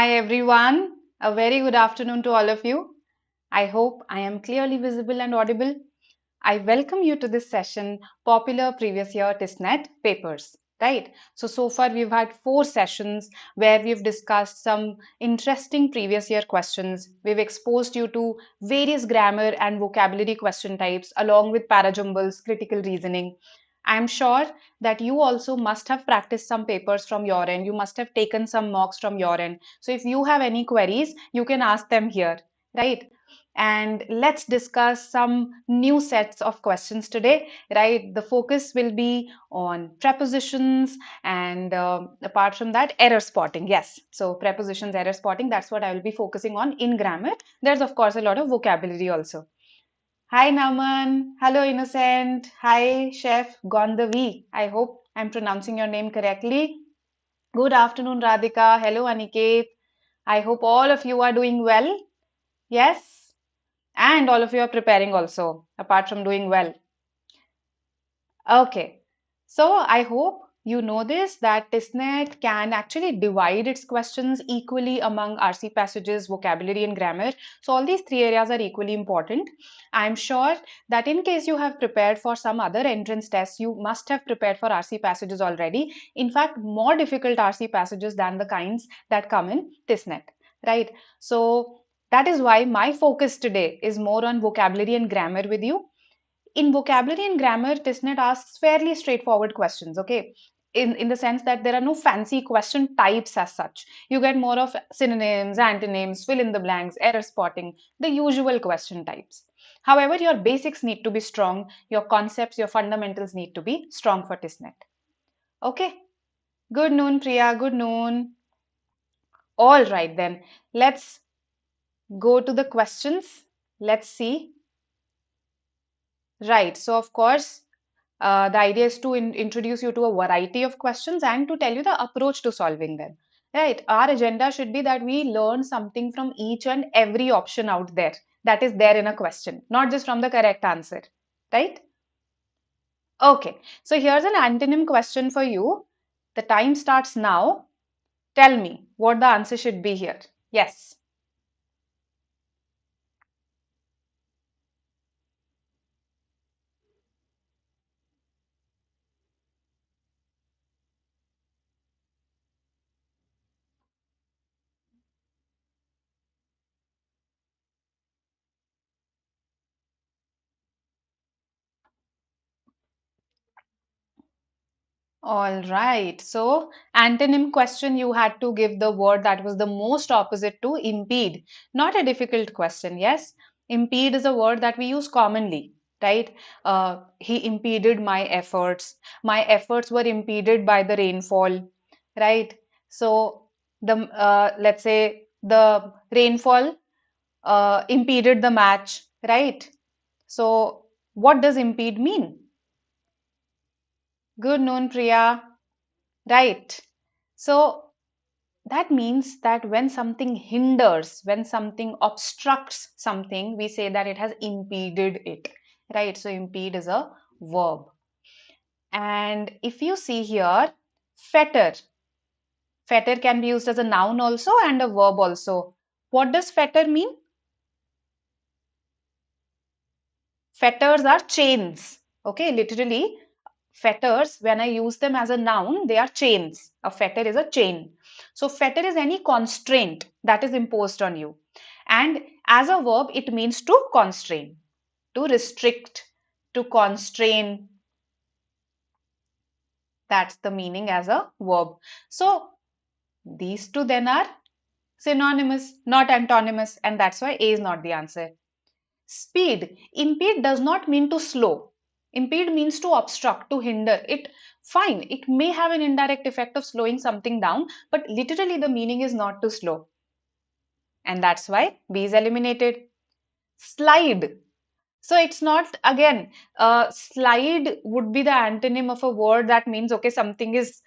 Hi everyone, a very good afternoon to all of you. I hope I am clearly visible and audible. I welcome you to this session, Popular Previous Year TISSNET Papers. Right? So far we've had 4 sessions where we've discussed some interesting previous year questions. We've exposed you to various grammar and vocabulary question types along with parajumbles, critical reasoning. I'm sure that you also must have practiced some papers from your end. You must have taken some mocks from your end. So if you have any queries, you can ask them here, right? And let's discuss some new sets of questions today, right? The focus will be on prepositions and apart from that, error spotting. Yes, so prepositions, error spotting, that's what I will be focusing on in grammar. There's of course a lot of vocabulary also. Hi Naman, hello Innocent, hi Chef Gondavi. I hope I'm pronouncing your name correctly. Good afternoon Radhika, hello Aniket. I hope all of you are doing well. Yes, and all of you are preparing also, apart from doing well. Okay, so I hope you know this that TISSNET can actually divide its questions equally among RC passages, vocabulary, and grammar. So all these 3 areas are equally important. I'm sure that in case you have prepared for some other entrance tests, you must have prepared for RC passages already. In fact, more difficult RC passages than the kinds that come in TISSNET, right? So that is why my focus today is more on vocabulary and grammar with you. In vocabulary and grammar, TISSNET asks fairly straightforward questions, okay? In the sense that there are no fancy question types as such. You get more of synonyms, antonyms, fill in the blanks, error spotting, the usual question types. However, your basics need to be strong, your concepts, your fundamentals need to be strong for TISSNET. Okay? Good noon, Priya. Good noon. All right, then. Let's go to the questions. Let's see. Right. So, of course, the idea is to introduce you to a variety of questions and to tell you the approach to solving them. Right. Our agenda should be that we learn something from each and every option out there that is there in a question, not just from the correct answer. Right? Okay. So here's an antonym question for you. The time starts now. Tell me what the answer should be here. Yes. All right. So, antonym question, you had to give the word that was the most opposite to impede. Not a difficult question, yes. Impede is a word that we use commonly, right? He impeded my efforts. My efforts were impeded by the rainfall, right? So, let's say the rainfall impeded the match, right? So, what does impede mean? Good noon, Priya. Right. So that means that when something hinders, when something obstructs something, we say that it has impeded it. Right. So impede is a verb. And if you see here, fetter, fetter can be used as a noun also and a verb also. What does fetter mean? Fetters are chains. Okay, literally, fetters, when I use them as a noun, they are chains. A fetter is a chain. So, fetter is any constraint that is imposed on you. And as a verb, it means to constrain, to restrict, to constrain. That's the meaning as a verb. So, these two then are synonymous, not antonymous, and that's why A is not the answer. Speed. Impede does not mean to slow. Impede means to obstruct, to hinder. It fine. It may have an indirect effect of slowing something down, but literally the meaning is not to slow. And that's why B is eliminated. Slide. So it's not again, slide would be the antonym of a word that means okay, something is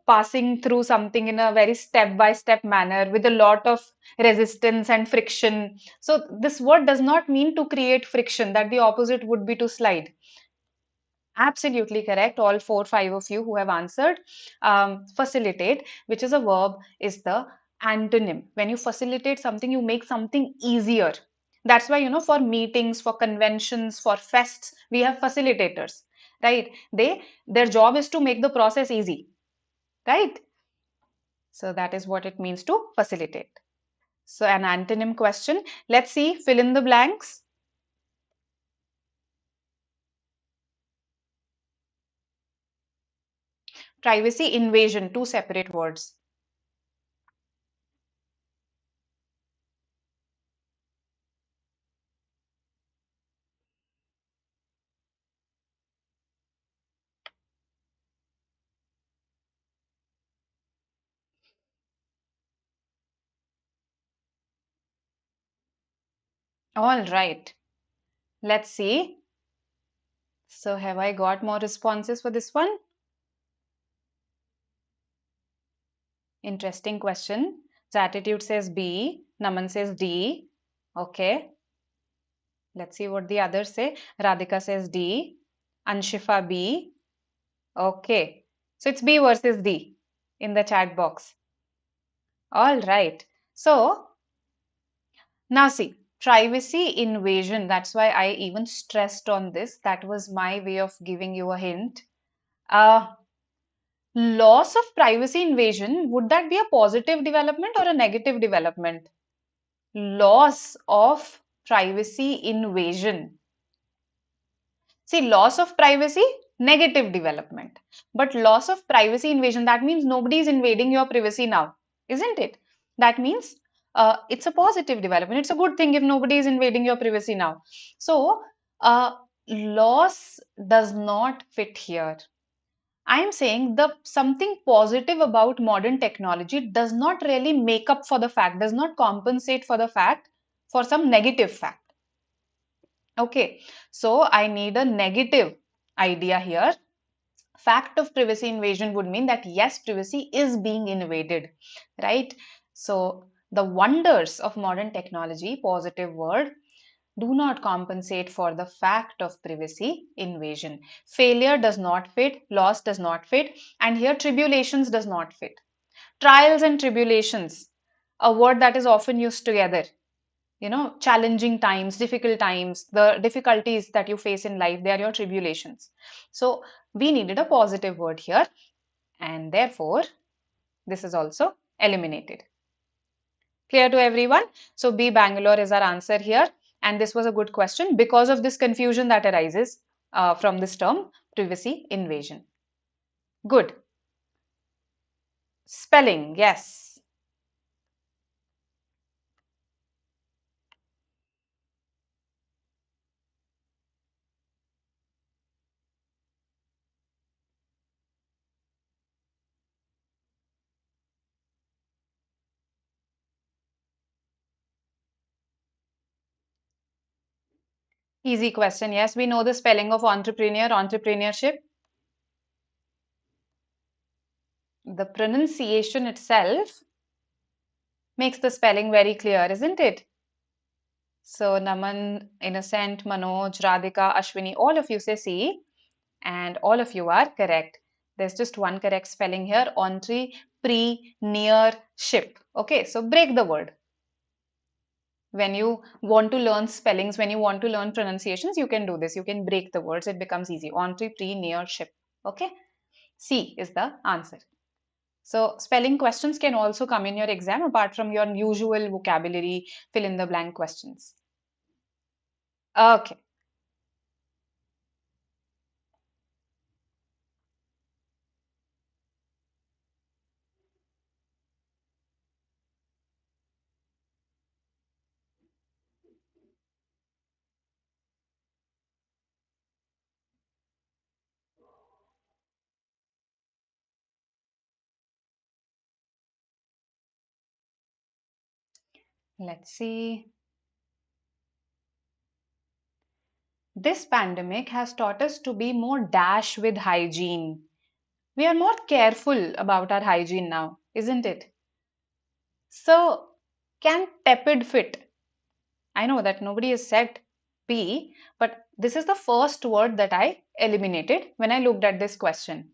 passing through something in a very step-by-step manner with a lot of resistance and friction. So this word does not mean to create friction, that the opposite would be to slide. Absolutely correct. All four, five of you who have answered. Facilitate, which is a verb, is the antonym. When you facilitate something, you make something easier. That's why, for meetings, for conventions, for fests, we have facilitators, right? Their job is to make the process easy, right? So that is what it means to facilitate. So an antonym question. Let's see, fill in the blanks. Privacy invasion, two separate words. All right. Let's see. So have I got more responses for this one? Interesting question. Attitude says B, Naman says D. Okay. Let's see what the others say. Radhika says D, Anshifa B. Okay. So it's B versus D in the chat box. All right. So now see, privacy invasion. That's why I even stressed on this. That was my way of giving you a hint. Uh, Loss of privacy invasion, would that be a positive development or a negative development? Loss of privacy invasion. See, loss of privacy, negative development. But loss of privacy invasion, that means nobody is invading your privacy now, isn't it? That means it's a positive development. It's a good thing if nobody is invading your privacy now. So, loss does not fit here. I am saying the something positive about modern technology does not really make up for the fact, does not compensate for the fact for some negative fact. Okay, so I need a negative idea here. Fact of privacy invasion would mean that yes, privacy is being invaded, right? So the wonders of modern technology, positive word, do not compensate for the fact of privacy invasion. Failure does not fit, loss does not fit, and here tribulations does not fit. Trials and tribulations, a word that is often used together. Challenging times, difficult times, the difficulties that you face in life, they are your tribulations. So we needed a positive word here, and therefore this is also eliminated. Clear to everyone? So B, Bangalore is our answer here. And this was a good question because of this confusion that arises from this term, privacy invasion. Good. Spelling, yes. Easy question. Yes, we know the spelling of entrepreneur, entrepreneurship. The pronunciation itself makes the spelling very clear, isn't it? So Naman, Innocent, Manoj, Radhika, Ashwini, all of you say C, and all of you are correct. There's just one correct spelling here, entre, pre, near, ship. Okay, so break the word. When you want to learn spellings, when you want to learn pronunciations, you can do this. You can break the words, it becomes easy. Entre, pre, near, ship. Okay, C is the answer. So spelling questions can also come in your exam apart from your usual vocabulary fill in the blank questions. Okay. Let's see. This pandemic has taught us to be more dash with hygiene. We are more careful about our hygiene now, isn't it? So, can tepid fit? I know that nobody has said P, but This is the first word that I eliminated when I looked at this question.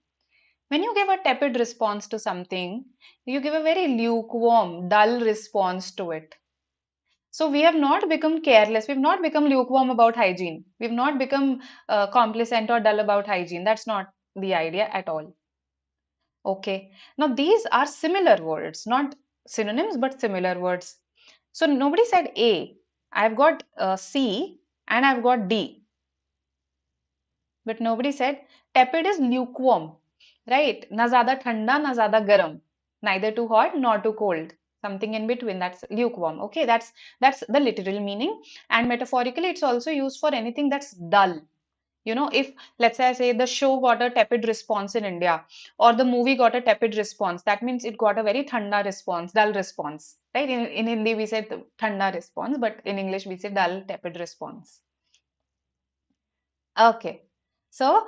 When you give a tepid response to something, you give a very lukewarm, dull response to it. So we have not become careless. We've not become lukewarm about hygiene. We've not become complacent or dull about hygiene. That's not the idea at all. Okay. Now these are similar words, not synonyms, but similar words. So nobody said A. I've got C and I've got D. But nobody said tepid is lukewarm, right? Na zyada thanda, na zyada garam. Neither too hot nor too cold. Something in between. That's lukewarm. Okay, that's the literal meaning. And metaphorically, it's also used for anything that's dull. You know, if let's say the show got a tepid response in India, or the movie got a tepid response, that means it got a very thanda response, dull response, right? In Hindi we say thanda response, but in English we say dull, tepid response. Okay, so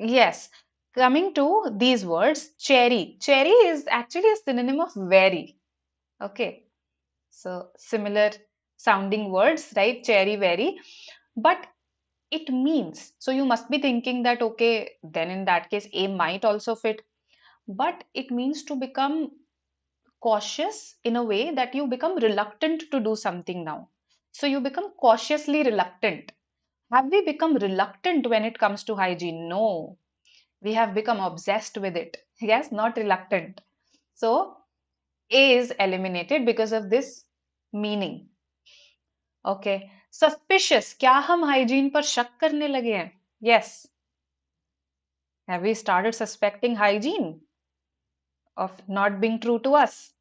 yes, coming to these words, cherry. Cherry is actually a synonym of very. Okay, so similar sounding words, right? Cherry, very. But it means, so you must be thinking that, okay, then in that case, A might also fit. But it means to become cautious in a way that you become reluctant to do something now. So you become cautiously reluctant. Have we become reluctant when it comes to hygiene? No. We have become obsessed with it. Yes, not reluctant. So A is eliminated because of this meaning. Okay. Suspicious. क्या हम hygiene पर शक करने लगे हैं? Yes. Have we started suspecting hygiene of not being true to us?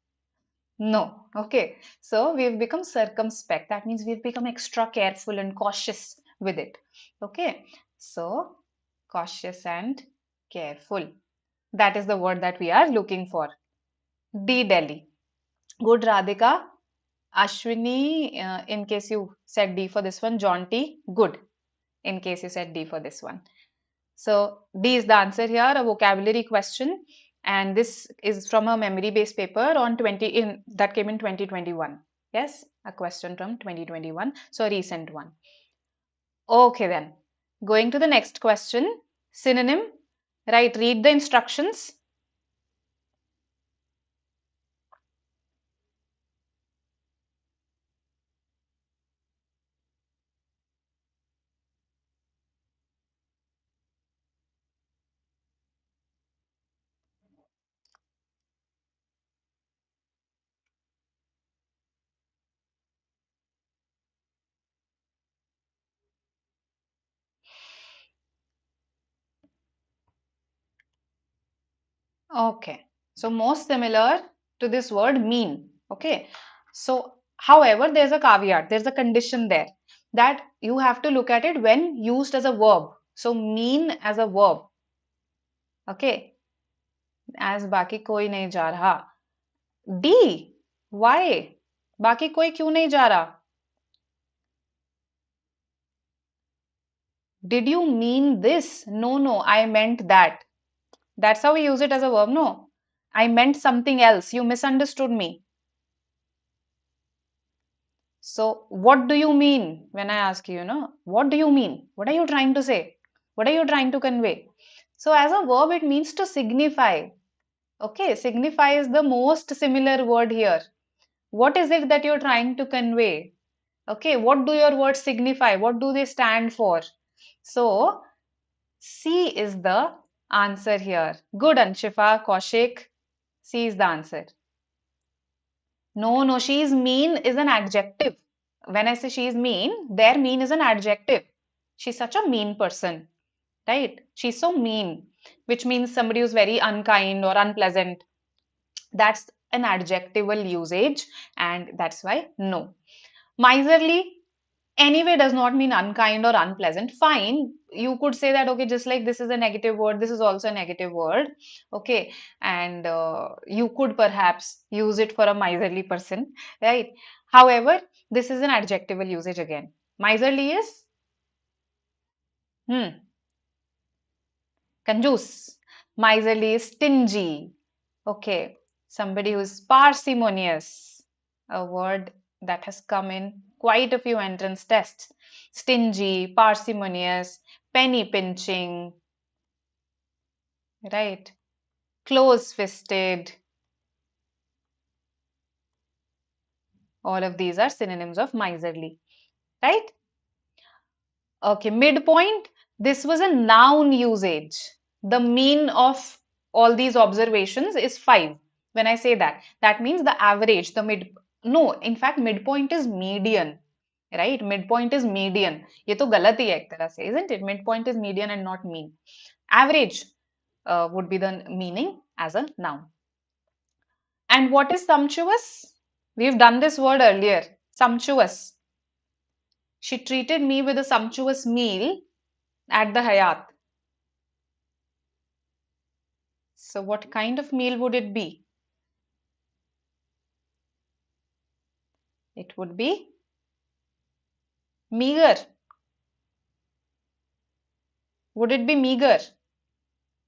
No. Okay. So we've become circumspect. That means we've become extra careful and cautious with it. Okay. So cautious and careful. That is the word that we are looking for. D. Delhi. Good, Radhika. Ashwini, in case you said D for this one. John T. Good. In case you said D for this one. So D is the answer here, a vocabulary question. And this is from a memory-based paper on 20 in that came in 2021. Yes, a question from 2021. So a recent one. Okay then. Going to the next question. Synonym. Right, read the instructions. Okay. So most similar to this word mean. Okay. So however, there's a caveat, there's a condition there that you have to look at it when used as a verb. So mean as a verb. Okay. As बाकी कोई नहीं जा रहा. D. Why? बाकी कोई क्यों नहीं जा रहा? Did you mean this? No, no, I meant that. That's how we use it as a verb, no? I meant something else. You misunderstood me. So, what do you mean when I ask you, what do you mean? What are you trying to say? What are you trying to convey? So, as a verb, it means to signify. Okay, signify is the most similar word here. What is it that you're trying to convey? Okay, what do your words signify? What do they stand for? So, C is the answer here. Good, Anshifa, Kaushik. C is the answer. No, no, she is mean is an adjective. When I say she is mean, their mean is an adjective. She's such a mean person, right? She's so mean, which means somebody who's very unkind or unpleasant. That's an adjectival usage, and that's why no. Miserly, anyway, does not mean unkind or unpleasant. Fine, you could say that, okay, just like this is a negative word, this is also a negative word. Okay, and you could perhaps use it for a miserly person, right? However, this is an adjectival usage again. Miserly is Kanjus. Miserly is stingy. Okay. Somebody who is parsimonious. A word that has come in quite a few entrance tests. Stingy, parsimonious, penny pinching, right? Close-fisted. All of these are synonyms of miserly, right? Okay, midpoint. This was a noun usage. The mean of all these observations is 5. When I say that, that means the average, the mid. No, in fact, midpoint is median, right? Midpoint is median. ये तो गलत ही है एक तरह से, isn't it? Midpoint is median and not mean. Average would be the meaning as a noun. And what is sumptuous? We've done this word earlier. Sumptuous. She treated me with a sumptuous meal at the Hayat. So what kind of meal would it be? It would be meager. Would it be meager,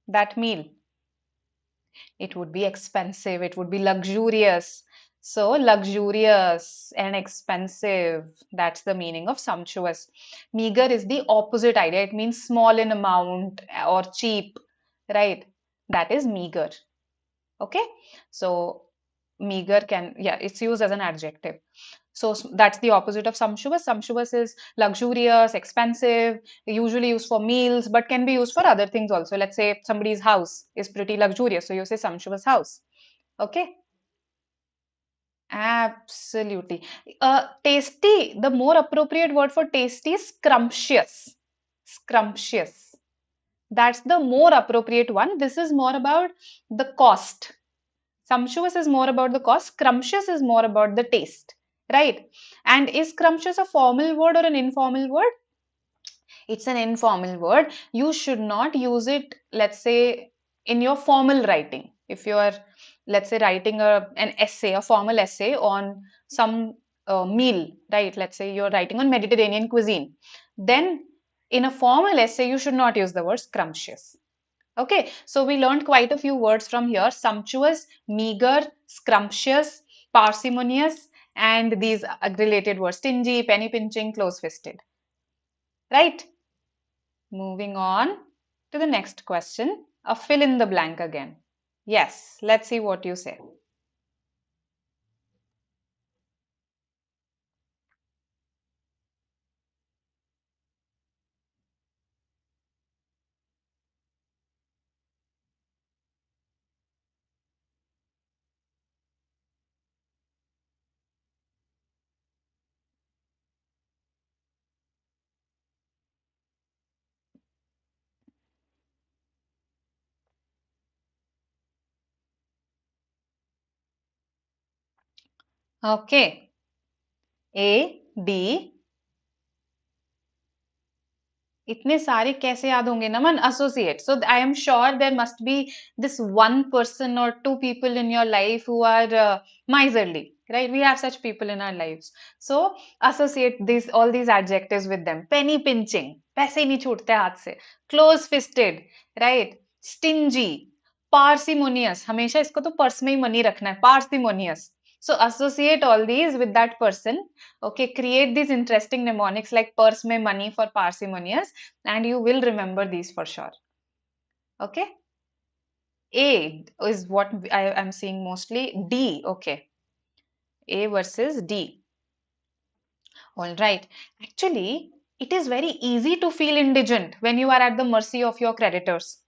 that meal? It would be expensive. It would be luxurious. So luxurious and expensive. That's the meaning of sumptuous. Meager is the opposite idea. It means small in amount or cheap, right? That is meager. Okay. So meager can, yeah, it's used as an adjective. So that's the opposite of sumptuous. Sumptuous is luxurious, expensive, usually used for meals, but can be used for other things also. Let's say somebody's house is pretty luxurious, so you say sumptuous house. Okay? Absolutely. Tasty, the more appropriate word for tasty is scrumptious. Scrumptious. That's the more appropriate one. This is more about the cost. Sumptuous is more about the cost, scrumptious is more about the taste, right? And is scrumptious a formal word or an informal word? It's an informal word. You should not use it, let's say, in your formal writing. If you are, let's say, writing an essay, a formal essay on some meal, right? Let's say you're writing on Mediterranean cuisine. Then in a formal essay, you should not use the word scrumptious. Okay, so we learned quite a few words from here: sumptuous, meager, scrumptious, parsimonious, and these related words: stingy, penny pinching, close-fisted. Right? Moving on to the next question, a fill in the blank again. Yes, let's see what you say. Okay, A, D. इतने सारे कैसे याद होंगे नमन associate so I am sure there must be this one person or two people in your life who are miserly, right? We have such people in our lives, so associate these all these adjectives with them. Penny pinching, पैसे नहीं छूटते हाथ से. Close fisted, right? Stingy, parsimonious, हमेशा इसको तो purse में ही money रखना है. Parsimonious. So associate all these with that person. Okay, create these interesting mnemonics like purse mein money for parsimonious, and you will remember these for sure. Okay. A is what I am seeing mostly. D. Okay. A versus D. All right. Actually, it is very easy to feel indigent when you are at the mercy of your creditors.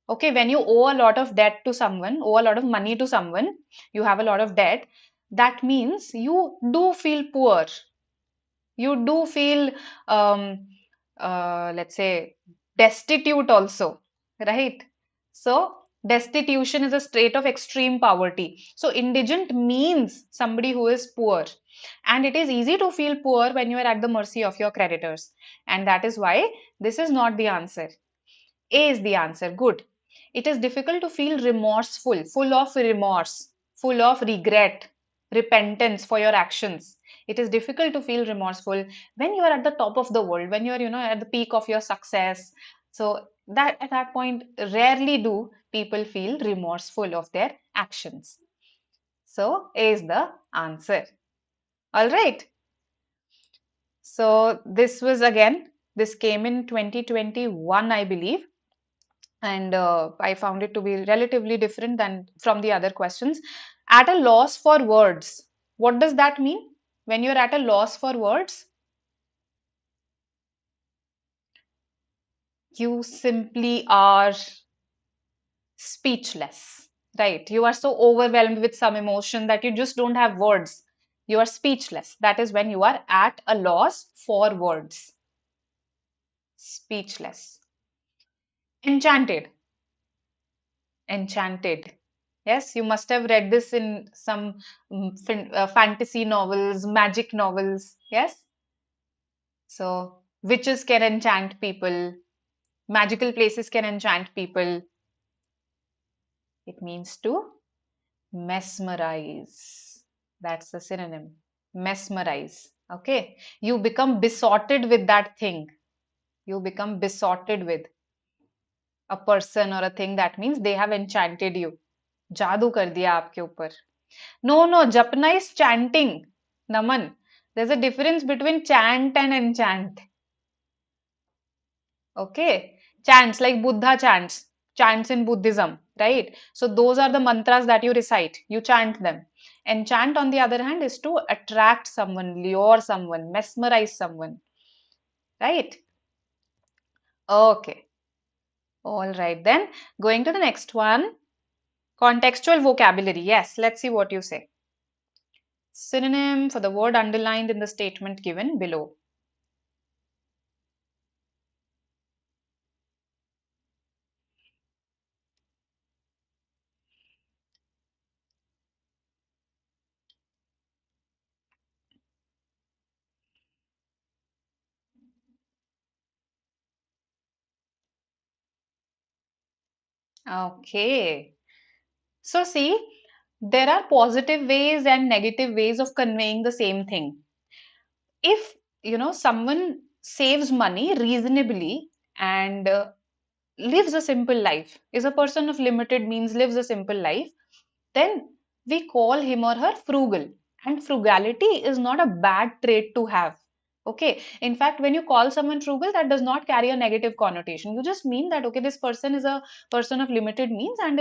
Okay, when you owe a lot of debt to someone, owe a lot of money to someone, you have a lot of debt, that means you do feel poor. You do feel, let's say, destitute also, right? So, destitution is a state of extreme poverty. So, indigent means somebody who is poor. And it is easy to feel poor when you are at the mercy of your creditors. And that is why this is not the answer. A is the answer. Good. It is difficult to feel remorseful, full of remorse, full of regret, repentance for your actions. It is difficult to feel remorseful when you are at the top of the world, when you are, at the peak of your success. So that at that point, rarely do people feel remorseful of their actions. So A is the answer. All right. So this was again, this came in 2021, I believe, and I found it to be relatively different than from the other questions. At a loss for words. What does that mean? When you're at a loss for words, you simply are speechless, right? You are so overwhelmed with some emotion that you just don't have words. You are speechless. That is when you are at a loss for words. Speechless. Enchanted. Enchanted. Yes, you must have read this in some fantasy novels, magic novels. Yes. So, witches can enchant people, magical places can enchant people. It means to mesmerize. That's the synonym. Mesmerize. Okay. You become besotted with that thing. You become besotted with a person or a thing. That means they have enchanted you. जादू कर दिया आपके ऊपर. No, no, Japna is chanting. Naman. There's a difference between chant and enchant. Okay. Chants like Buddha chants. Chants in Buddhism, right? So those are the mantras that you recite. You chant them. Enchant, on the other hand, is to attract someone, lure someone, mesmerize someone, right? Okay. All right then. Going to the next one. Contextual vocabulary. Yes, let's see what you say. Synonym for the word underlined in the statement given below. Okay. So see, there are positive ways and negative ways of conveying the same thing. If someone saves money reasonably and lives a simple life, is a person of limited means, lives a simple life, then we call him or her frugal. And frugality is not a bad trait to have. Okay. In fact, when you call someone frugal, that does not carry a negative connotation. You just mean that, okay, this person is a person of limited means and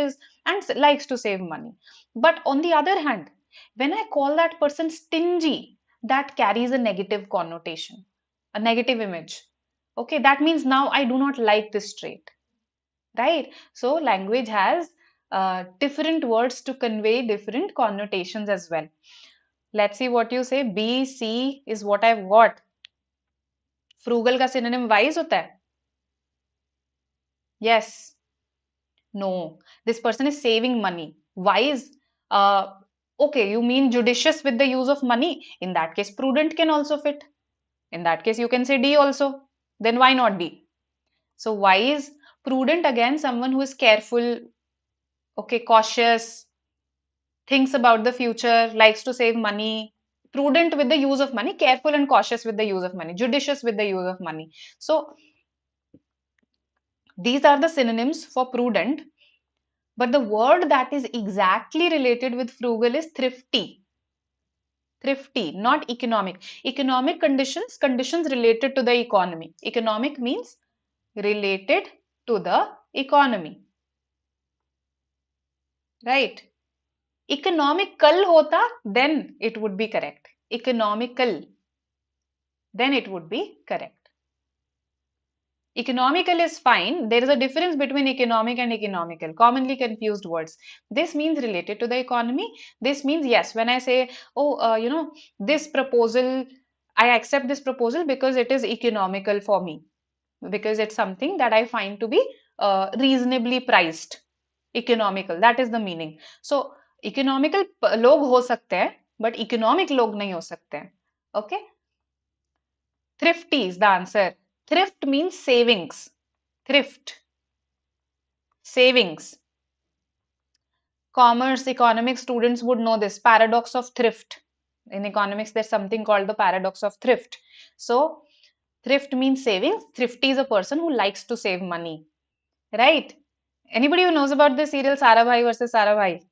likes to save money. But on the other hand, when I call that person stingy, that carries a negative connotation, a negative image. Okay. That means now I do not like this trait, right? So language has different words to convey different connotations as well. Let's see what you say. B, C is what I've got. Frugal का synonym wise होता है? Yes. No. This person is saving money. Wise. Uh, okay, you mean judicious with the use of money. In that case, prudent can also fit. In that case, you can say D also. Then why not D? So wise, prudent, again, someone who is careful, okay, cautious, thinks about the future, likes to save money, prudent with the use of money, careful and cautious with the use of money, judicious with the use of money. So these are the synonyms for prudent. But the word that is exactly related with frugal is thrifty. Thrifty, not economic. Economic conditions, conditions related to the economy. Economic means related to the economy. Right? Economical hota, then it would be correct. Economical, then it would be correct. Economical is fine. There is a difference between economic and economical, commonly confused words. This means related to the economy. This means, yes, when I say, oh, this proposal, I accept this proposal because it is economical for me, because it's something that I find to be reasonably priced. Economical, that is the meaning. So, economical log ho sakte hai, but economic log nahi ho sakte hain. Okay? Thrifty is the answer. Thrift means savings. Thrift, savings. Commerce, economics students would know this. Paradox of thrift. In economics, there's something called the paradox of thrift. So, thrift means savings. Thrifty is a person who likes to save money. Right? Anybody who knows about the serial Sarabhai versus Sarabhai?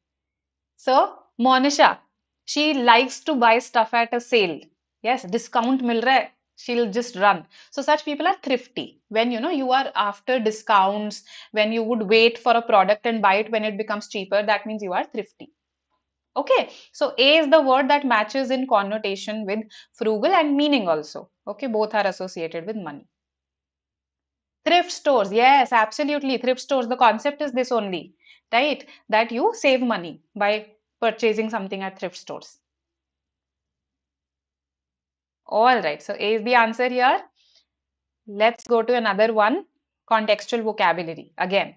So, Monisha, she likes to buy stuff at a sale. Yes, discount mil raha hai. She'll just run. So such people are thrifty. When you are after discounts, when you would wait for a product and buy it when it becomes cheaper, that means you are thrifty. Okay, so A is the word that matches in connotation with frugal and meaning also. Okay, both are associated with money. Thrift stores, yes, absolutely. Thrift stores, the concept is this only, right? That you save money by purchasing something at thrift stores. All right, so A is the answer here. Let's go to another one, contextual vocabulary. Again,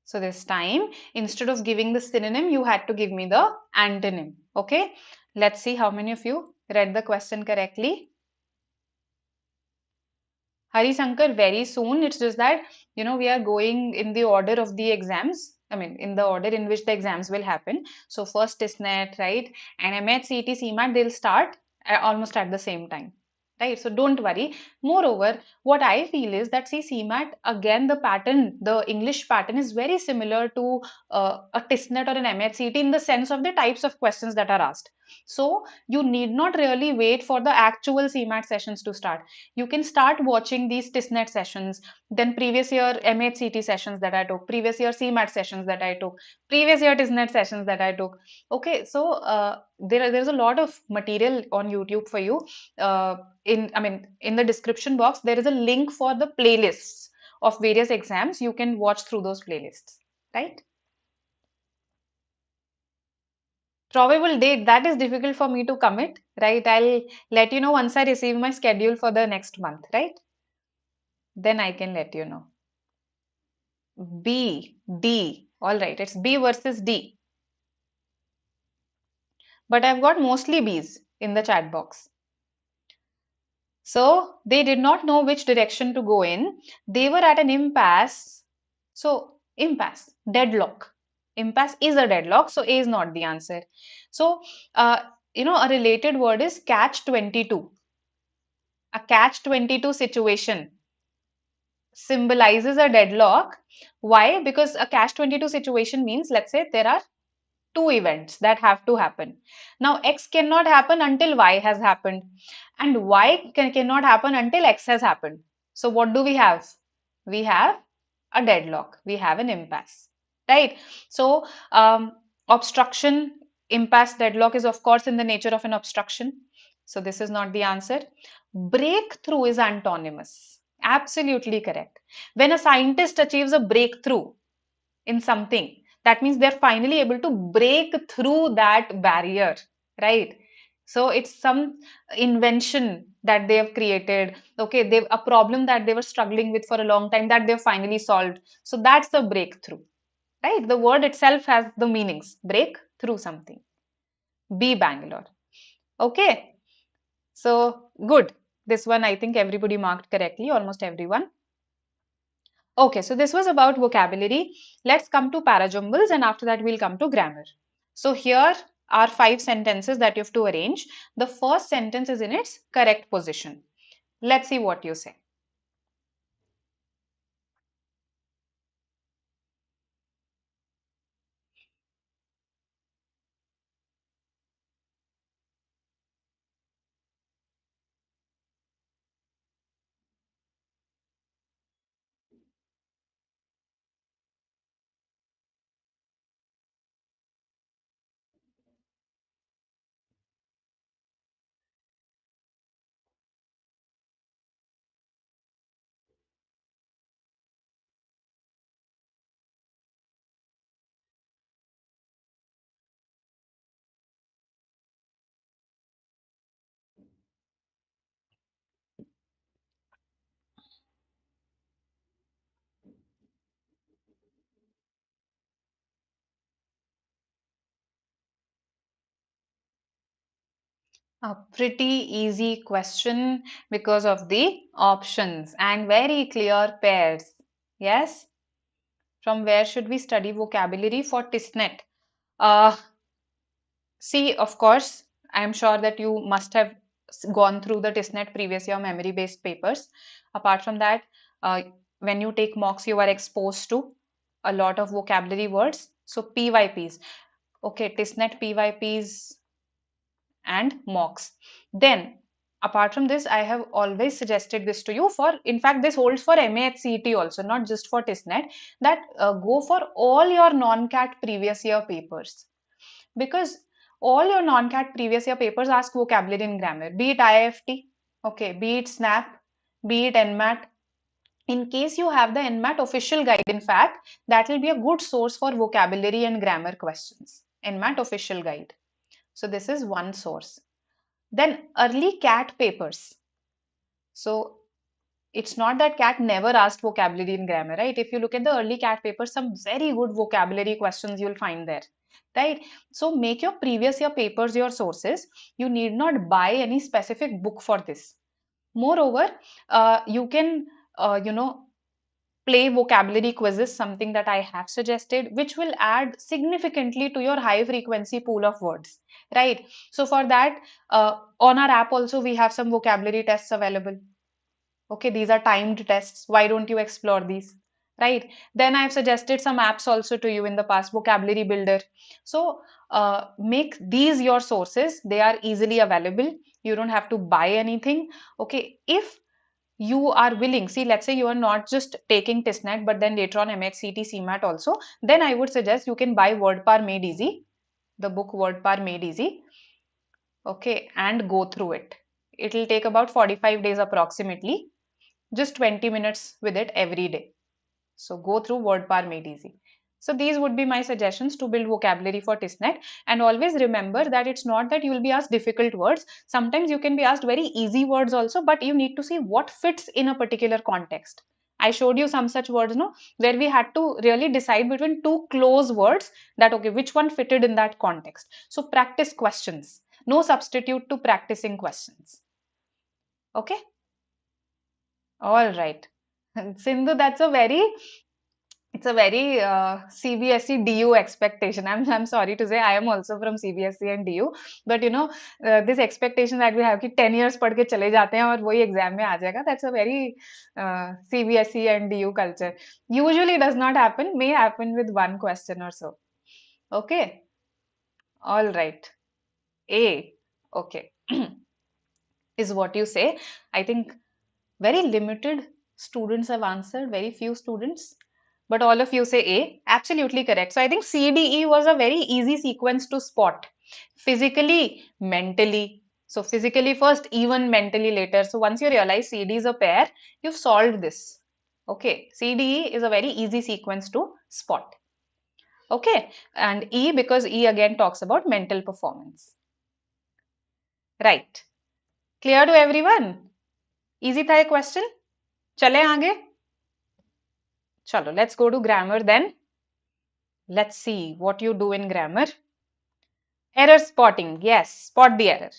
so this time, instead of giving the synonym, you had to give me the antonym. Okay, let's see how many of you read the question correctly. Hari Shankar, very soon. It's just that, we are going in the order of the exams. I mean, in the order in which the exams will happen. So first TISSNET, right? And MH, CET, CMAT, they'll start almost at the same time. Right, so don't worry. Moreover, what I feel is that, see, CMAT, again, the pattern, the English pattern is very similar to a TISSNET or an MHCT in the sense of the types of questions that are asked. So you need not really wait for the actual CMAT sessions to start. You can start watching these TISSNET sessions, then previous year MHCT sessions that I took, previous year CMAT sessions that I took, previous year TISSNET sessions that I took. Okay, so there's a lot of material on YouTube for you. In the description box, there is a link for the playlists of various exams. You can watch through those playlists, right? Probable date, that is difficult for me to commit, right? I'll let you know once I receive my schedule for the next month, right? Then I can let you know. B, D. All right, it's B versus D. But I've got mostly B's in the chat box. So they did not know which direction to go in. They were at an impasse. So, impasse, deadlock. Impasse is a deadlock, so A is not the answer. So, a related word is catch 22. A catch 22 situation symbolizes a deadlock. Why? Because a catch 22 situation means, let's say, there are two events that have to happen. Now, X cannot happen until Y has happened, and cannot happen until X has happened. So, what do we have? We have a deadlock, we have an impasse, right? So, obstruction, impasse, deadlock is, of course, in the nature of an obstruction. So, this is not the answer. Breakthrough is antonymous. Absolutely correct. When a scientist achieves a breakthrough in something, that means they're finally able to break through that barrier, right? So it's some invention that they have created. Okay, they've a problem that they were struggling with for a long time that they've finally solved. So that's the breakthrough, right? The word itself has the meanings. Break through something. B, Bangalore. Okay, so good. This one I think everybody marked correctly, almost everyone. Okay, so this was about vocabulary. Let's come to parajumbles and after that we'll come to grammar. So here are 5 sentences that you have to arrange. The first sentence is in its correct position. Let's see what you say. A pretty easy question because of the options and very clear pairs. Yes? From where should we study vocabulary for TISSNET? Uh, See, of course, I am sure that you must have gone through the TISSNET previous year memory-based papers. Apart from that, uh, when you take mocks, you are exposed to a lot of vocabulary words. So PYPs, okay, TISSNET PYPs and mocks. Then, apart from this, I have always suggested this to you for, in fact, this holds for MAHCET also, not just for TISSNET, that go for all your non-CAT previous year papers, because all your non-CAT previous year papers ask vocabulary and grammar, be it IIFT, okay, be it SNAP, be it NMAT. In case you have the NMAT official guide, in fact, that will be a good source for vocabulary and grammar questions. NMAT official guide. So this is one source. Then early CAT papers. So it's not that CAT never asked vocabulary and grammar, right? If you look at the early CAT papers, some very good vocabulary questions you'll find there, right? So make your previous year papers your sources. You need not buy any specific book for this. Moreover, you can, play vocabulary quizzes, something that I have suggested, which will add significantly to your high frequency pool of words, right? So for that, on our app also, we have some vocabulary tests available. Okay, these are timed tests. Why don't you explore these? Right. Then I've suggested some apps also to you in the past, vocabulary builder. So make these your sources. They are easily available. You don't have to buy anything. Okay. If you are willing, see, let's say you are not just taking TISSNET, but then later on MHCT, CMAT also, then I would suggest you can buy WordPar Made Easy, the book WordPar Made Easy. Okay. And go through it. It will take about 45 days approximately, just 20 minutes with it every day. So go through WordPar Made Easy. So these would be my suggestions to build vocabulary for TISSNET. And always remember that it's not that you will be asked difficult words. Sometimes you can be asked very easy words also, but you need to see what fits in a particular context. I showed you some such words, no, where we had to really decide between two close words that, okay, which one fitted in that context. So practice questions. No substitute to practicing questions. Okay. All right. Sindhu, it's a very CBSE DU expectation. I'm sorry to say, I am also from CBSE and DU, but this expectation that we have कि 10 years पढ़ के चले जाते हैं और वही exam में आ जाएगा, that's a very CBSE and DU culture. Usually does not happen, may happen with one question or so. Okay, all right. A, okay, is what you say. I think very limited students have answered, very few students, but all of you say A. Absolutely correct. So I think CDE was a very easy sequence to spot. Physically, mentally. So physically first, even mentally later. So once you realize CD is a pair, you've solved this. Okay, CDE is a very easy sequence to spot. Okay, and E, because E again talks about mental performance. Right. Clear to everyone? Easy था ये question? चले आगे? Chalo, let's go to grammar then. Let's see what you do in grammar. Error spotting. Yes, spot the error.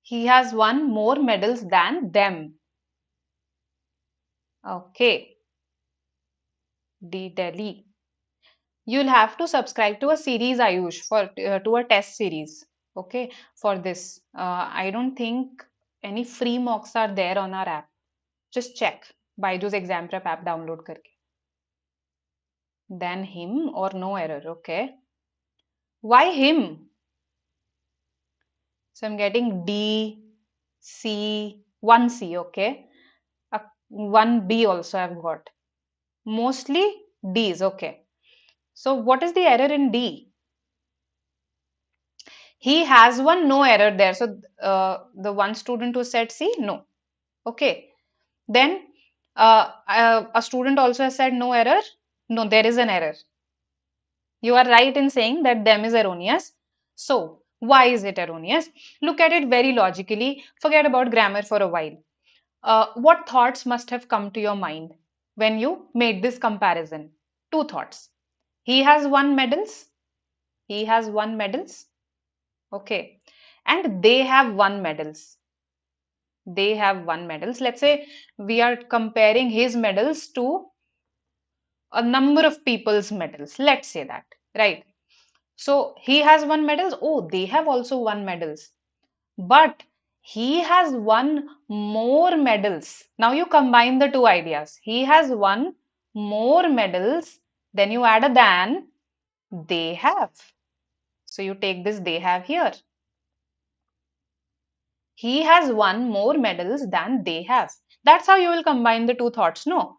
He has won more medals than them. Okay. D. Delhi. You'll have to subscribe to a series, Ayush, for to a test series. Okay, for this. I don't think any free mocks are there on our app. Just check. BYJU'S exam prep app download karke. Then him or no error. Okay. Why him? So I'm getting D, C, 1C, okay. 1B also I've got. Mostly D's, okay. So what is the error in D? He has one, no error there. So the one student who said C, no. Okay. Then a student also has said no error. No, there is an error. You are right in saying that them is erroneous. So, why is it erroneous? Look at it very logically. Forget about grammar for a while. What thoughts must have come to your mind when you made this comparison? Two thoughts. He has won medals. He has won medals. Okay. And they have won medals. They have won medals. Let's say we are comparing his medals to a number of people's medals. Let's say that, right? So he has won medals. Oh, they have also won medals. But he has won more medals. Now you combine the two ideas. He has won more medals. Then you add a than they have. So you take this they have here. He has won more medals than they have. That's how you will combine the two thoughts. No.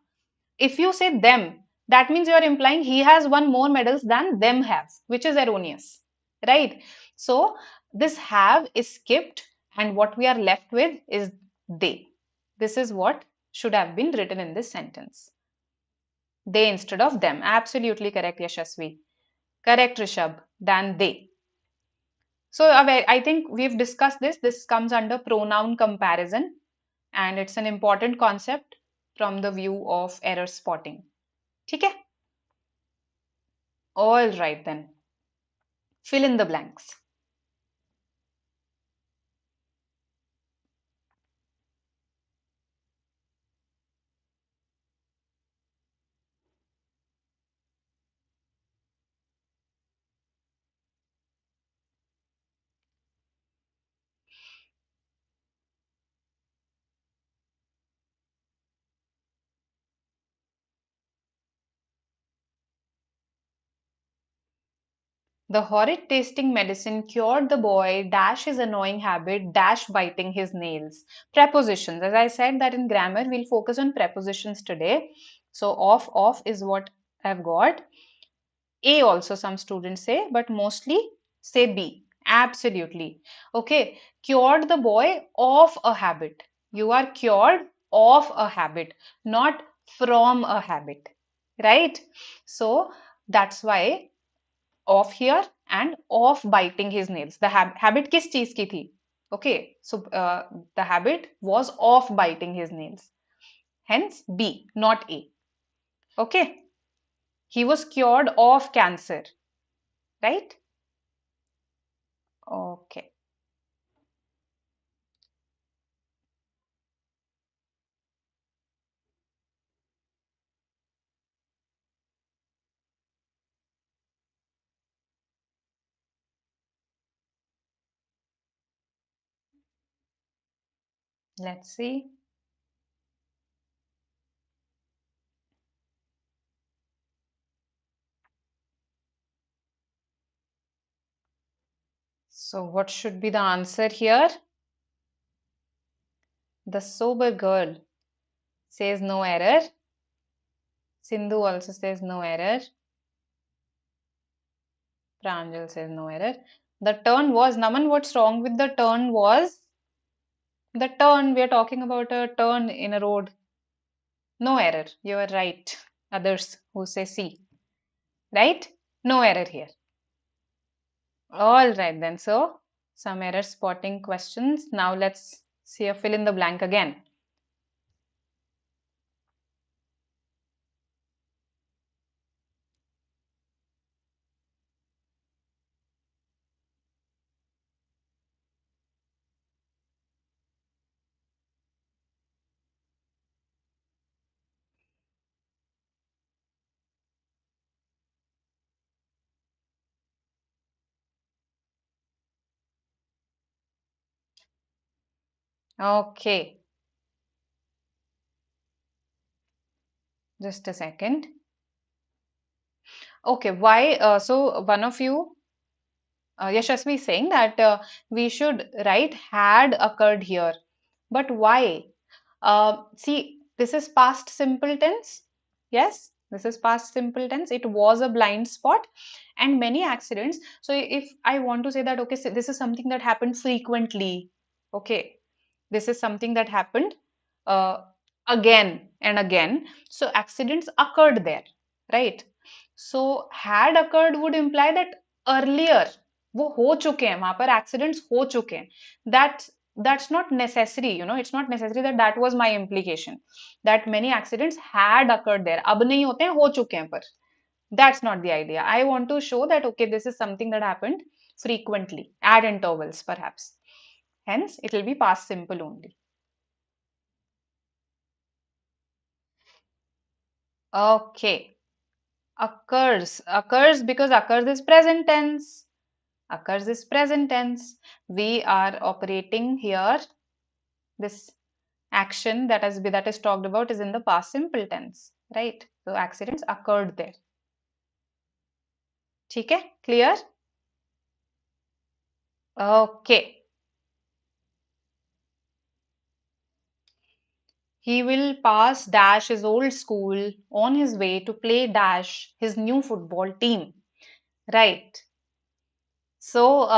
If you say them, that means you are implying he has won more medals than them have, which is erroneous, right? So this have is skipped, and what we are left with is they. This is what should have been written in this sentence. They instead of them. Absolutely correct, Yashasvi. Correct, Rishabh. Than they. So I think we've discussed this. This comes under pronoun comparison, and it's an important concept from the view of error spotting. Okay? All right then. Fill in the blanks. The horrid tasting medicine cured the boy dash his annoying habit dash biting his nails. Prepositions. As I said that in grammar we'll focus on prepositions today. So off is what I've got. A also some students say, but mostly say B. Absolutely. Okay. Cured the boy of a habit. You are cured of a habit, not from a habit. Right? So that's why of here and of biting his nails. The habit किस चीज की थी? Okay. So the habit was of biting his nails. Hence B, not A. Okay. He was cured of cancer. Right? Okay, let's see. So what should be the answer here? The sober girl says no error. Sindhu also says no error. Pranjal says no error. The turn was, Naman, what's wrong with the turn was? The turn, we are talking about a turn in a road. No error. You are right. Others who say C. Right? No error here. All right then. So, some error spotting questions. Now let's see a fill in the blank again. Okay. Just a second. Okay. Why? So, one of you, Yashasvi, is saying that we should write had occurred here. But why? See, this is past simple tense. Yes, this is past simple tense. It was a blind spot and many accidents. So if I want to say that, okay, so this is something that happened frequently. Okay, this is something that happened uh, again and again. So accidents occurred there, right? So had occurred would imply that earlier वो हो चुके हैं, वहां पर accidents हो चुके हैं. That's not necessary, it's not necessary that that was my implication, that many accidents had occurred there. अब नहीं होते हैं, हो चुके हैं पर. That's not the idea. I want to show that, okay, this is something that happened frequently, at intervals perhaps. Hence, it will be past simple only. Okay. Occurs because occurs is present tense. Occurs is present tense. We are operating here. This action that is talked about is in the past simple tense, right? So accidents occurred there. ठीक है? Clear? Okay. He will pass dash his old school on his way to play dash his new football team. Right. So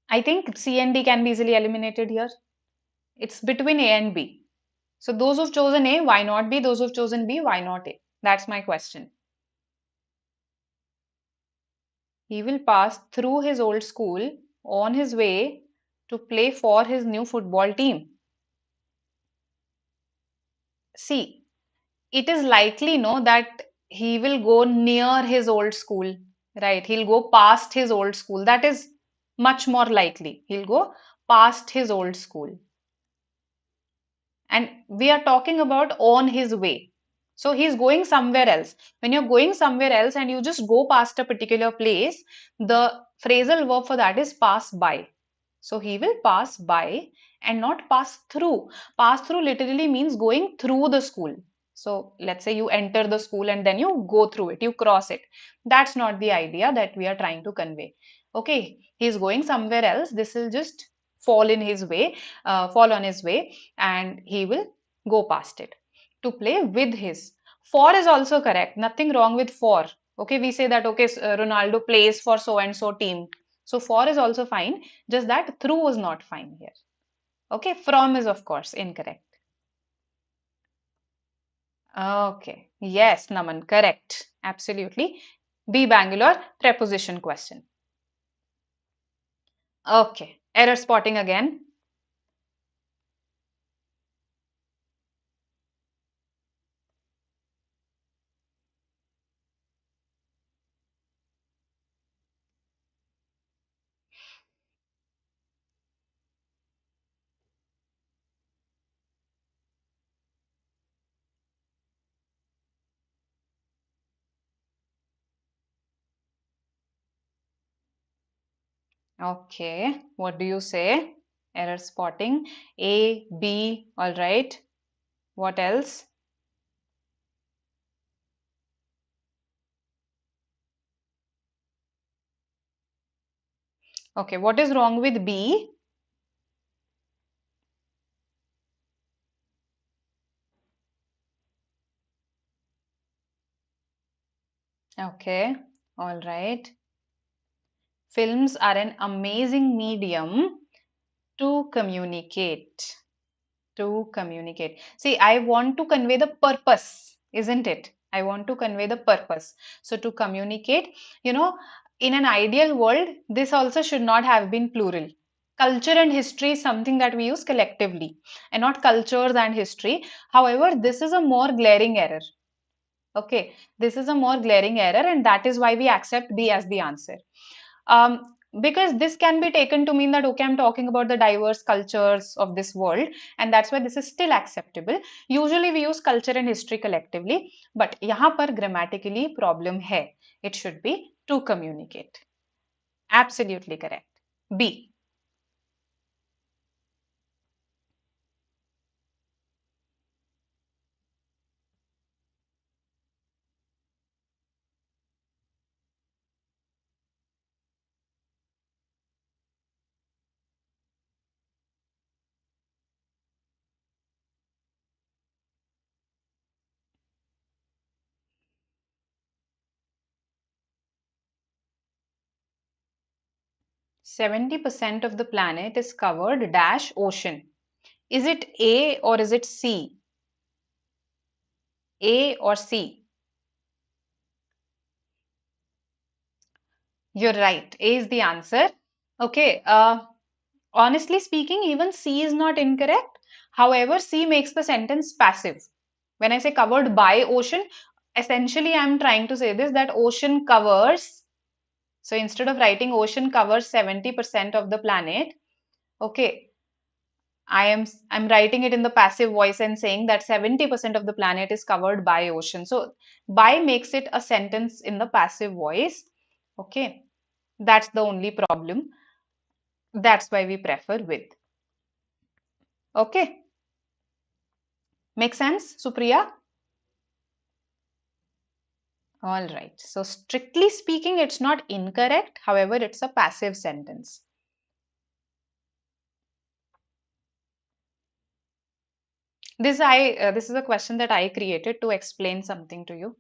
I think C and D can be easily eliminated here. It's between A and B. So those who've chosen A, why not B? Those who've chosen B, why not A? That's my question. He will pass through his old school on his way to play for his new football team. See, it is likely, no, that he will go near his old school, right? He'll go past his old school. That is much more likely. He'll go past his old school. And we are talking about on his way. So he's going somewhere else. When you're going somewhere else and you just go past a particular place, the phrasal verb for that is pass by. So he will pass by and not pass through. Pass through literally means going through the school. So let's say you enter the school and then you go through it, you cross it. That's not the idea that we are trying to convey. Okay, he's going somewhere else. This will just fall in his way, fall on his way, and he will go past it to play with his. For is also correct. Nothing wrong with for. Okay, we say that, okay, Ronaldo plays for so and so team. So for is also fine, just that through is not fine here. Okay, from is of course incorrect. Okay, yes, Naman, correct. Absolutely. B Bangalore, preposition question. Okay, error spotting again. Okay, what do you say? Error spotting. A, B, all right. What else? Okay, what is wrong with B? Okay, all right. Films are an amazing medium to communicate. To communicate. See, I want to convey the purpose, isn't it? I want to convey the purpose. So, to communicate, in an ideal world, this also should not have been plural. Culture and history is something that we use collectively and not cultures and history. However, this is a more glaring error. Okay, this is a more glaring error, and that is why we accept B as the answer. Because this can be taken to mean that, okay, I'm talking about the diverse cultures of this world, and that's why this is still acceptable. Usually we use culture and history collectively, but यहाँ पर grammatically problem है. It should be to communicate. Absolutely correct. B. 70% of the planet is covered dash ocean. Is it A or is it C? A or C? You're right. A is the answer. Okay. Honestly speaking, even C is not incorrect. However, C makes the sentence passive. When I say covered by ocean, essentially I'm trying to say this, that ocean covers. So instead of writing ocean covers 70% of the planet, okay, I'm writing it in the passive voice and saying that 70% of the planet is covered by ocean. So by makes it a sentence in the passive voice. Okay, that's the only problem. That's why we prefer with. Okay, make sense, Supriya? All right. So strictly speaking, it's not incorrect. However, it's a passive sentence. This is a question that I created to explain something to you.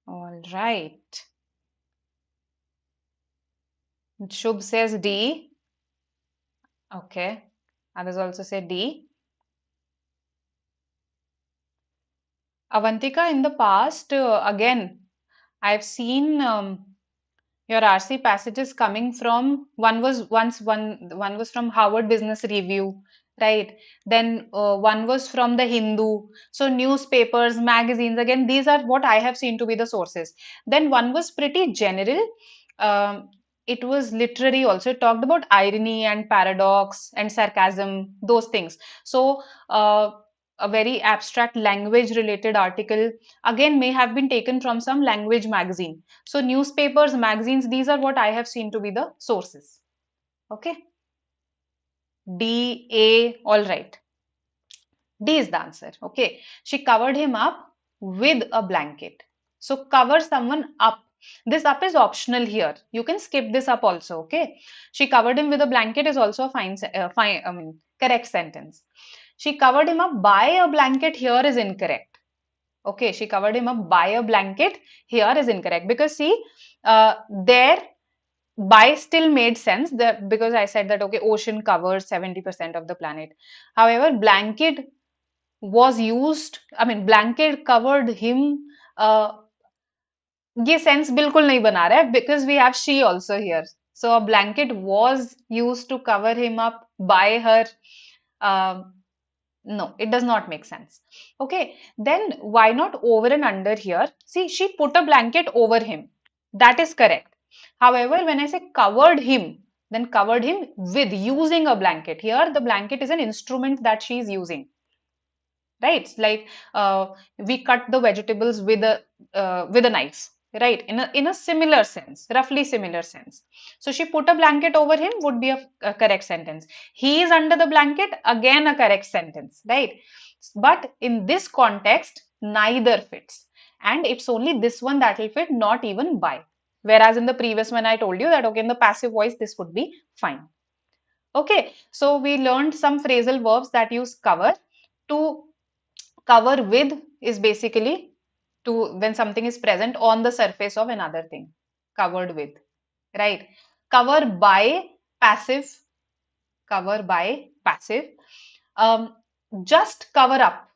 All right. Shubh says D. Okay. Others also say D. Avantika, in the past, again, I've seen your RC passages coming from one was from Harvard Business Review, right? Then one was from the Hindu. So newspapers, magazines, again, these are what I have seen to be the sources. Then one was pretty general. Um, it was literary also. It talked about irony and paradox and sarcasm, those things. So a very abstract language related article again may have been taken from some language magazine. So newspapers, magazines, these are what I have seen to be the sources. Okay. D, A, all right. D is the answer. Okay. She covered him up with a blanket. So cover someone up. This up is optional here. You can skip this up also. Okay. She covered him with a blanket is also a correct sentence. She covered him up by a blanket here is incorrect. Okay, she covered him up by a blanket. Here is incorrect because see, there by still made sense that because I said that okay, ocean covers 70% of the planet. However, blanket was used. I mean, blanket covered him. Uh, ये sense बिल्कुल नहीं बना रहा है because we have she also here. So a blanket was used to cover him up by her. um no, it does not make sense. Okay, then why not over and under here? See, she put a blanket over him. That is correct. However, when I say covered him, then covered him with using a blanket. Here, the blanket is an instrument that she is using, right? Like we cut the vegetables with a knife, right? In a similar sense, roughly similar sense. So she put a blanket over him would be a correct sentence. He is under the blanket, again a correct sentence, right? But in this context, neither fits, and it's only this one that will fit, not even by. Whereas in the previous one, I told you that okay, in the passive voice, this would be fine. Okay, so we learned some phrasal verbs that use cover. To cover with is basically to when something is present on the surface of another thing, covered with, right? Cover by passive, cover by passive. Um, just cover up.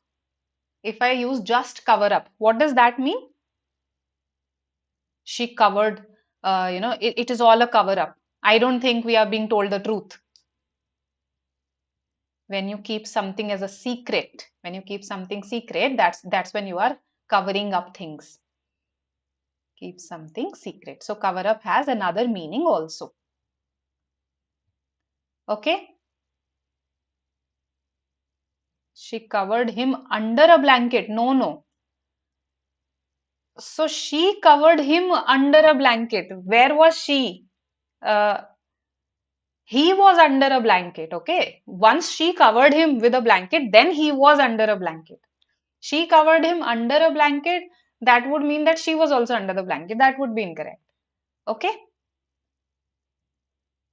If I use just cover up, what does that mean? She covered, it is all a cover up. I don't think we are being told the truth. When you keep something as a secret, when you keep something secret, that's when you are covering up things. Keep something secret. So cover up has another meaning also. Okay. She covered him under a blanket. No, no. So she covered him under a blanket. Where was she? Uh, he was under a blanket. Okay. Once she covered him with a blanket, then he was under a blanket. She covered him under a blanket. That would mean that she was also under the blanket. That would be incorrect. Okay.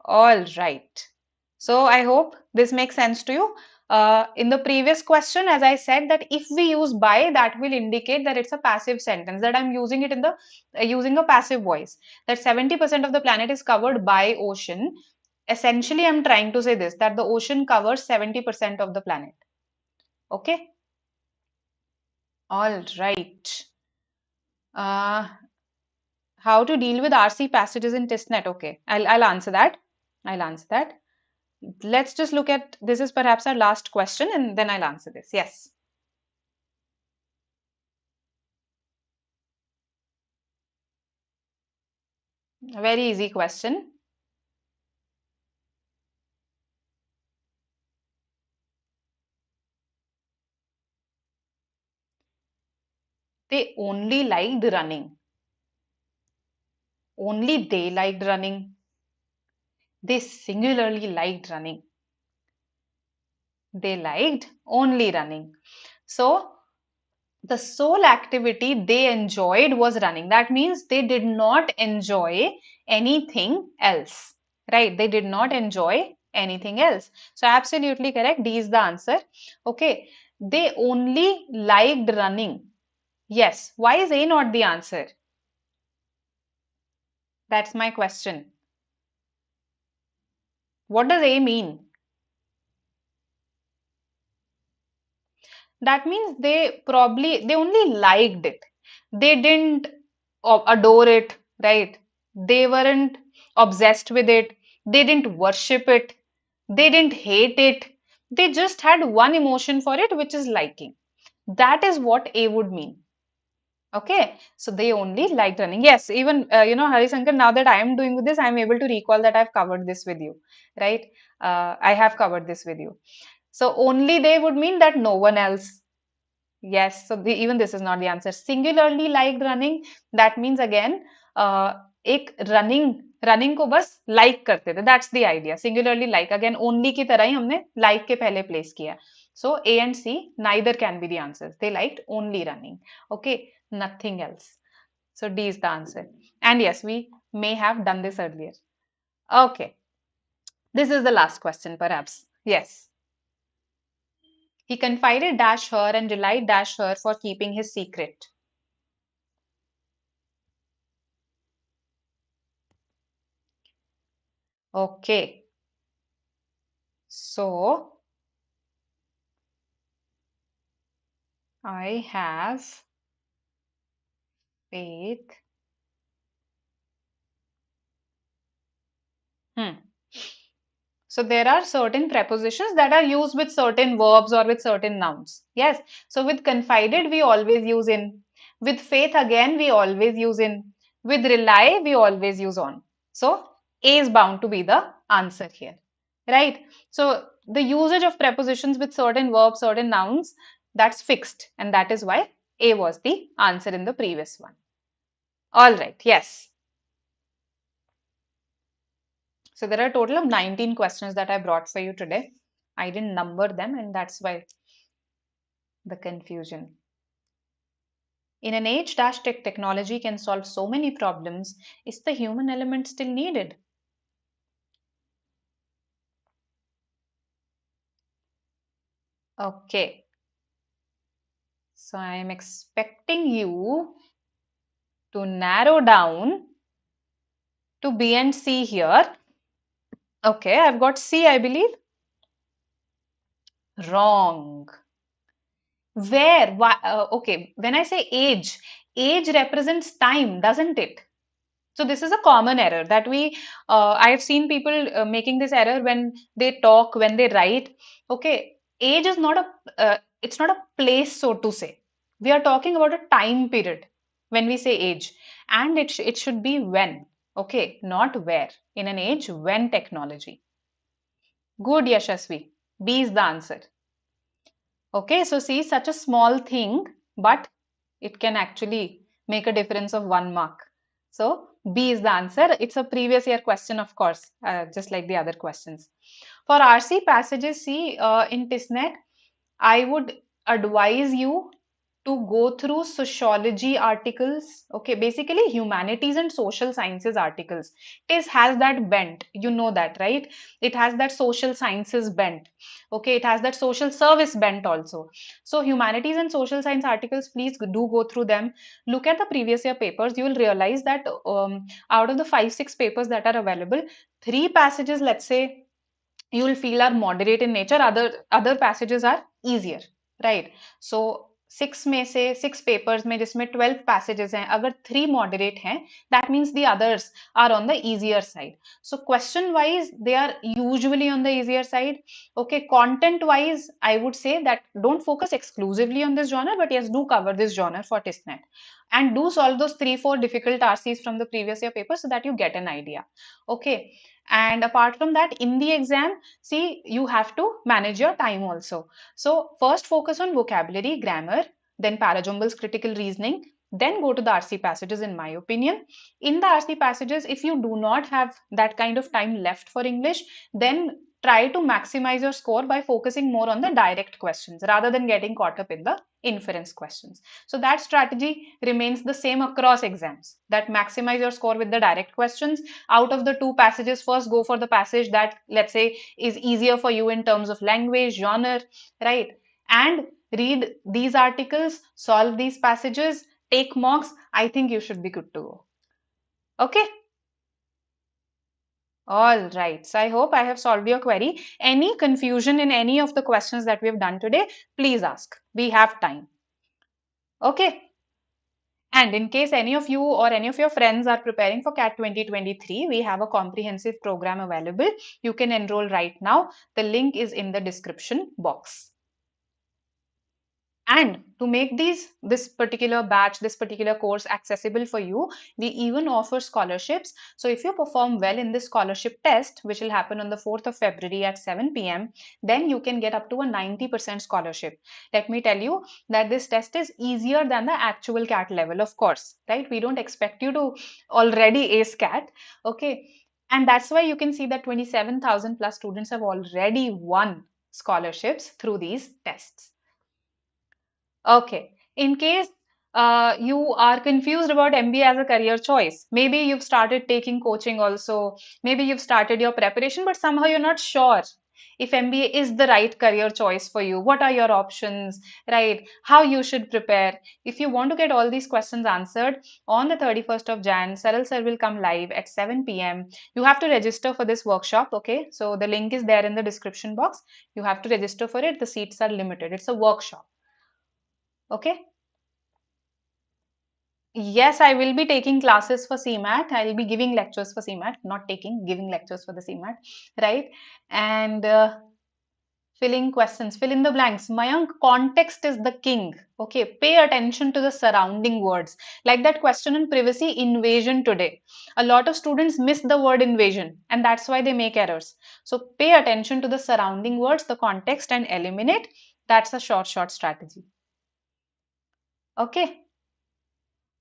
All right. So I hope this makes sense to you. In the previous question, as I said, that if we use by, that will indicate that it's a passive sentence, that I'm using it in the using a passive voice. That 70% of the planet is covered by ocean. Essentially, I'm trying to say this, that the ocean covers 70% of the planet. Okay. All right. Uh, how to deal with RC passages in TISSNET? Okay, I'll answer that. I'll answer that. Let's just look at this is perhaps our last question and then I'll answer this. Yes. A very easy question. They only liked running. Only they liked running. They singularly liked running. They liked only running. So the sole activity they enjoyed was running. That means they did not enjoy anything else, right? They did not enjoy anything else. So absolutely correct. D is the answer. Okay. They only liked running. Yes. Why is A not the answer? That's my question. What does A mean? That means they only liked it. They didn't adore it, right? They weren't obsessed with it. They didn't worship it. They didn't hate it. They just had one emotion for it, which is liking. That is what A would mean. Okay, so they only liked running. Yes, even Hari Shankar, now that I am doing with this, I am able to recall that I've covered this with you, right? I have covered this with you. So only they would mean that no one else. Yes, so even this is not the answer. Singularly liked running, that means again, एक running को बस like करते थे. That's the idea. Singularly like, again only की तरह ही हमने like के पहले place किया. So A and C neither can be the answers. They liked only running. Okay, nothing else. So D is the answer. And yes, we may have done this earlier. Okay, this is the last question perhaps. Yes. He confided dash her and relied dash her for keeping his secret. Okay, so I have faith. Hmm. So there are certain prepositions that are used with certain verbs or with certain nouns. Yes. So with confided, we always use in. With faith, again, we always use in. With rely, we always use on. So A is bound to be the answer here. Right? So the usage of prepositions with certain verbs, certain nouns, that's fixed. And that is why A was the answer in the previous one. All right. Yes. So there are a total of 19 questions that I brought for you today. I didn't number them and that's why the confusion. In an age dash technology can solve so many problems, is the human element still needed? Okay. So I am expecting you to narrow down to B and C here. Okay, I've got C, I believe. Wrong. Where? Why? Okay, when I say age represents time, doesn't it? So this is a common error that I have seen people making this error when they talk, when they write. Okay, age is not it's not a place, so to say. We are talking about a time period when we say age, and it should be when. Okay, not where. In an age, when technology. Good, Yashasvi. B is the answer. Okay, so see, such a small thing, but it can actually make a difference of 1 mark. So B is the answer. It's a previous year question, of course, just like the other questions. For RC passages, see, in TISSNET, I would advise you to go through sociology articles, okay, basically humanities and social sciences articles. It has that bent, you know that, right? It has that social sciences bent, okay, it has that social service bent also. So humanities and social science articles, please do go through them. Look at the previous year papers. You will realize that out of the 5 6 papers that are available, 3 passages, let's say, you will feel are moderate in nature, other passages are easier, right? So 6 papers में जिसमें 12 passages हैं, अगर 3 moderate हैं, that means the others are on the easier side. So question wise they are usually on the easier side. Okay, content wise I would say that don't focus exclusively on this genre, but yes, do cover this genre for TISSNET and do solve those 3 4 difficult RCs from the previous year paper so that you get an idea. Okay, and apart from that, in the exam, see, you have to manage your time also. So first focus on vocabulary, grammar, then parajumbles, critical reasoning, then go to the RC passages, in my opinion. In the RC passages, if you do not have that kind of time left for English, then try to maximize your score by focusing more on the direct questions rather than getting caught up in the inference questions. So that strategy remains the same across exams, that maximize your score with the direct questions. Out of the 2 passages, first go for the passage that, let's say, is easier for you in terms of language, genre, right? And read these articles, solve these passages, take mocks. I think you should be good to go. Okay? All right. So I hope I have solved your query. Any confusion in any of the questions that we have done today, please ask. We have time. Okay. And in case any of you or any of your friends are preparing for CAT 2023, we have a comprehensive program available. You can enroll right now. The link is in the description box. And to make this particular batch, this particular course accessible for you, we even offer scholarships. So if you perform well in this scholarship test, which will happen on the 4th of February at 7 p.m., then you can get up to a 90% scholarship. Let me tell you that this test is easier than the actual CAT level, of course, right? We don't expect you to already ace CAT, okay? And that's why you can see that 27,000 plus students have already won scholarships through these tests. Okay. In case you are confused about MBA as a career choice, maybe you've started taking coaching also, maybe you've started your preparation, but somehow you're not sure if MBA is the right career choice for you. What are your options, right? How you should prepare. If you want to get all these questions answered, on the 31st of Jan, Saral sir will come live at 7 p.m. You have to register for this workshop, okay? So the link is there in the description box. You have to register for it. The seats are limited. It's a workshop. Okay. Yes, I will be taking classes for CMAT. I'll be giving lectures for CMAT, not taking, giving lectures for the CMAT, right? And filling questions, fill in the blanks. Mayank, context is the king. Okay, pay attention to the surrounding words. Like that question on privacy invasion today. A lot of students miss the word invasion, and that's why they make errors. So pay attention to the surrounding words, the context, and eliminate. That's a short strategy. Okay.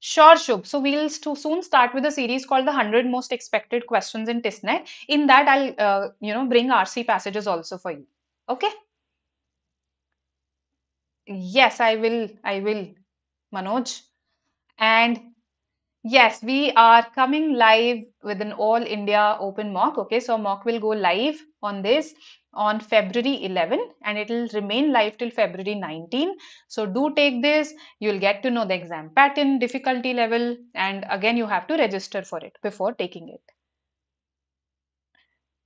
Sure, Shubh. So we'll soon start with a series called the 100 Most Expected Questions in TISSNET. In that, I'll bring RC passages also for you. Okay? Yes, I will. I will, Manoj. And yes, we are coming live with an all India open mock. Okay, so mock will go live on this on February 11 and it will remain live till February 19. So do take this. You'll get to know the exam pattern, difficulty level, and again, you have to register for it before taking it.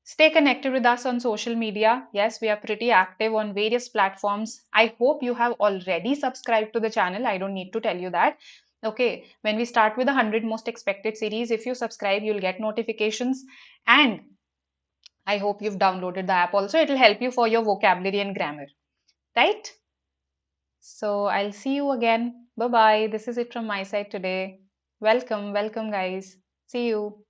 Stay connected with us on social media. Yes, we are pretty active on various platforms. I hope you have already subscribed to the channel. I don't need to tell you that. Okay, when we start with the 100 most expected series, if you subscribe, you'll get notifications. And I hope you've downloaded the app also. It'll help you for your vocabulary and grammar, right? So I'll see you again. Bye bye. This is it from my side today. Welcome, welcome, guys. See you.